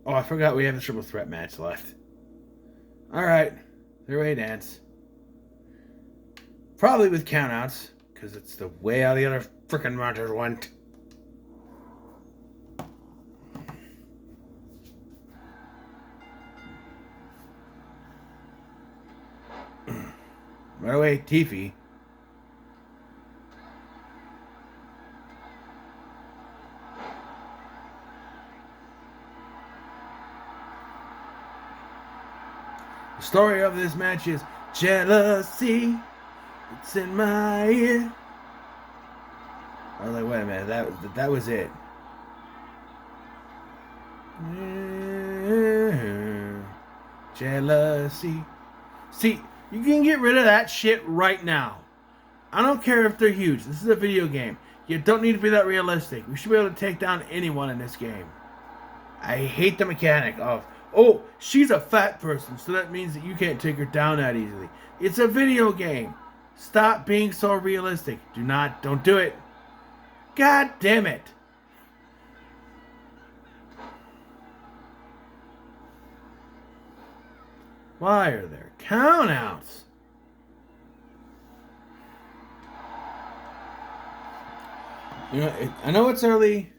Oh, I forgot we have the triple threat match left. Alright. Three-way dance. Probably with countouts, because it's the way all the other frickin' matches went. Right away, Tiffy. The story of this match is jealousy. It's in my ear. I was like, wait a minute, that was it. Jealousy. See, you can get rid of that shit right now. I don't care if they're huge. This is a video game. You don't need to be that realistic. We should be able to take down anyone in this game. I hate the mechanic of, oh, she's a fat person, so that means that you can't take her down that easily. It's a video game. Stop being so realistic. Don't do it. God damn it. Why are there countouts? You know, I know it's early,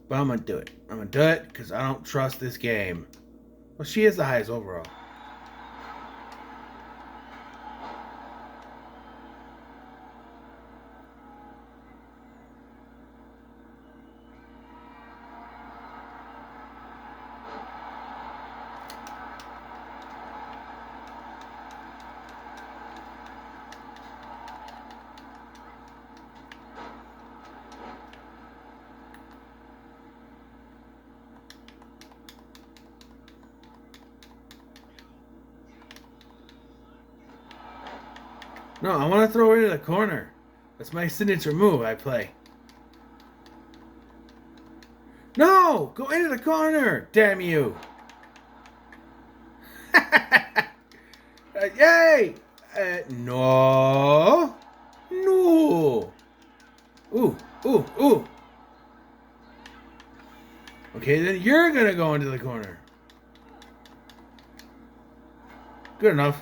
but I'm going to do it. I'm going to do it because I don't trust this game. Well, she is the highest overall. No, I want to throw it into the corner. That's my signature move I play. No! Go into the corner! Damn you! Yay! No! No! Ooh. Okay, then you're gonna go into the corner. Good enough.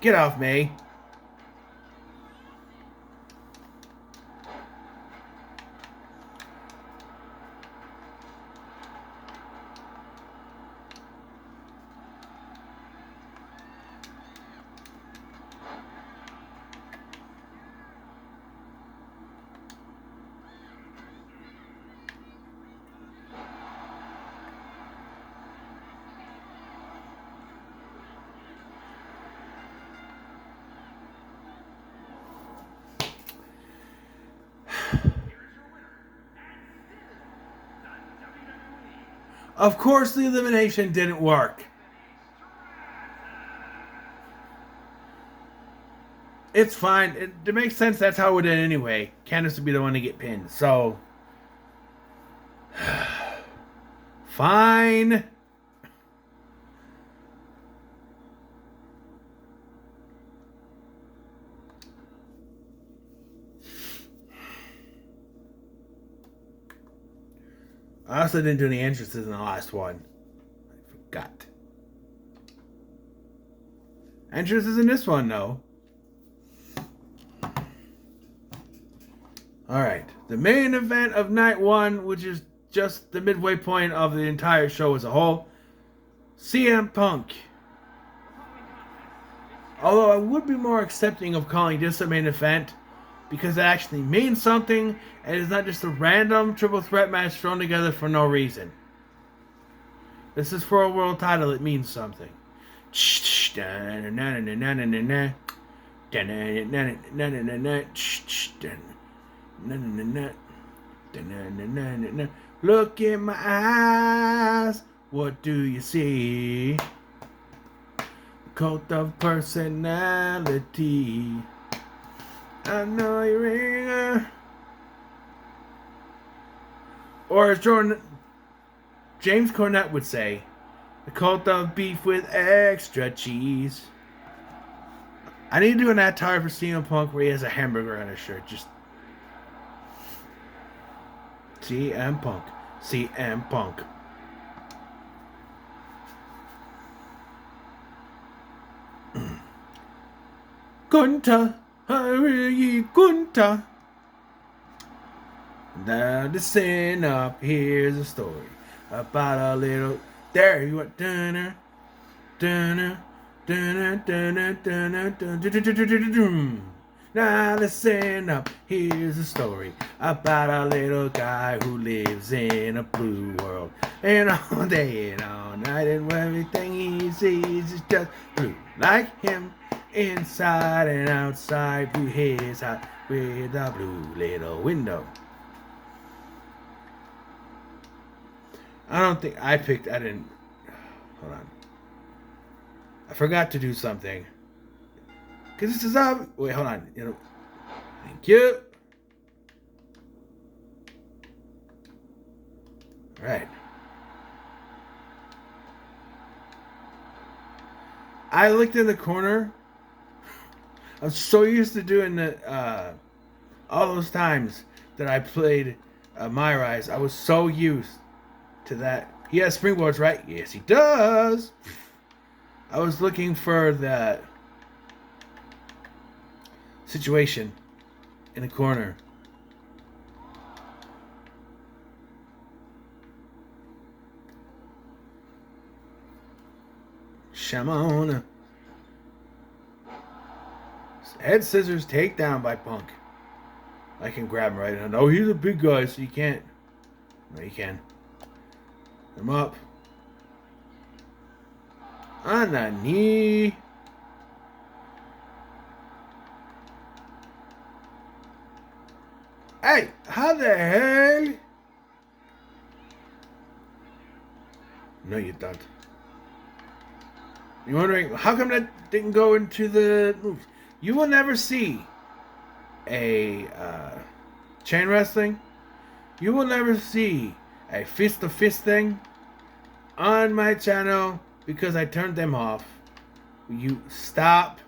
Get off me. Of course, the elimination didn't work. It's fine. It makes sense. That's how it would end anyway. Candice would be the one to get pinned. So, fine. I also didn't do any entrances in the last one. I forgot. Entrances in this one, though. Alright. The main event of night one, which is just the midway point of the entire show as a whole. CM Punk. Although I would be more accepting of calling this a main event, because it actually means something, and it's not just a random triple threat match thrown together for no reason. This is for a world title, it means something. Look in my eyes, what do you see? Cult of personality. I know you're in. Or as James Cornette would say, the cult of beef with extra cheese. I need to do an attire for CM Punk where he has a hamburger on his shirt. Just CM Punk. CM Punk. Gunta. Hurry, Gunta. Now listen up, here's a story about a little. There you went. Dunna, dunna, dunna, dunna, dunna, dunna. Now listen up, here's a story about a little guy who lives in a blue world. And all day and all night, and everything he sees is just blue. Like him, inside and outside, blue his heart with a blue little window. I didn't. Hold on. I forgot to do something. Because this is up. Wait, hold on. Thank you. Alright. I looked in the corner. I'm so used to doing the all those times that I played My Rise. I was so used to that. He has springboards, right? Yes, he does. I was looking for that situation in the corner. Shamona. Head scissors takedown by Punk. I can grab him right now. No, he's a big guy, so you can't. No, you can. Him up. On the knee. Hey, how the hell? No, you don't. You're wondering, how come that didn't go into the moves? You will never see a chain wrestling. You will never see a fist-to-fist thing on my channel because I turned them off. You stop.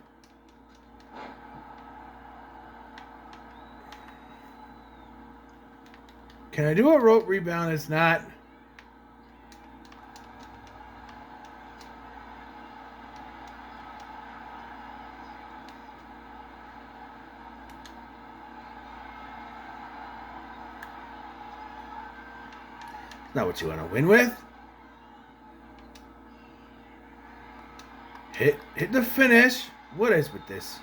Can I do a rope rebound? It's not. Not what you want to win with. Hit the finish. What is with this?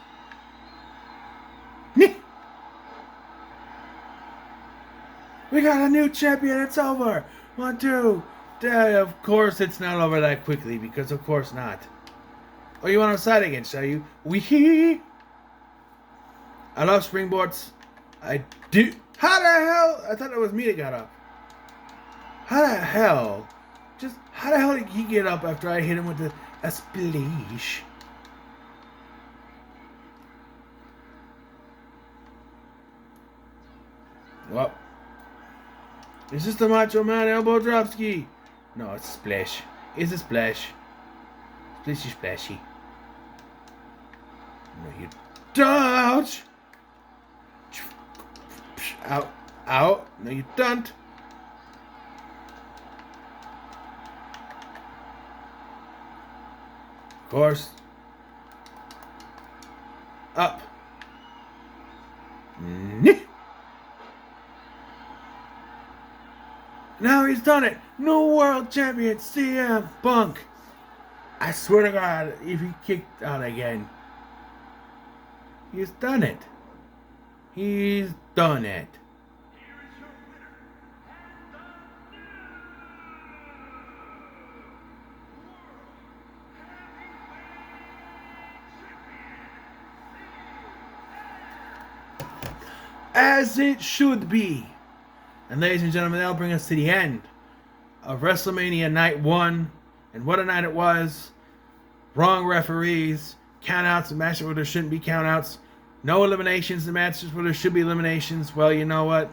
We got a new champion. It's over. 1, 2. Of course, it's not over that quickly because, of course, not. Oh, you want to side again, shall you? Wee. I love springboards. I do. How the hell? I thought it was me that got up. How the hell Just how the hell did he get up after I hit him with a splash? Well, is this the Macho Man elbow drop ski? No, it's a splash. It's a splash. Splashy splashy. No, you don't. Out, out. No, you don't. Of course. Up. Now he's done it. New world champion CM Punk. I swear to God, if he kicked out again, he's done it. He's done it. As it should be. And ladies and gentlemen, that'll bring us to the end of WrestleMania Night 1. And what a night it was. Wrong referees, countouts, and matches where there shouldn't be countouts. No eliminations in matches where there should be eliminations. Well, you know what?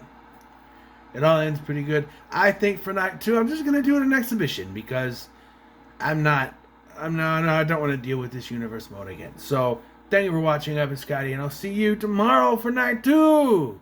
It all ends pretty good. I think for Night 2, I'm just going to do it in an exhibition because I don't want to deal with this universe mode again. So, thank you for watching. I've been Scotty, and I'll see you tomorrow for Night 2.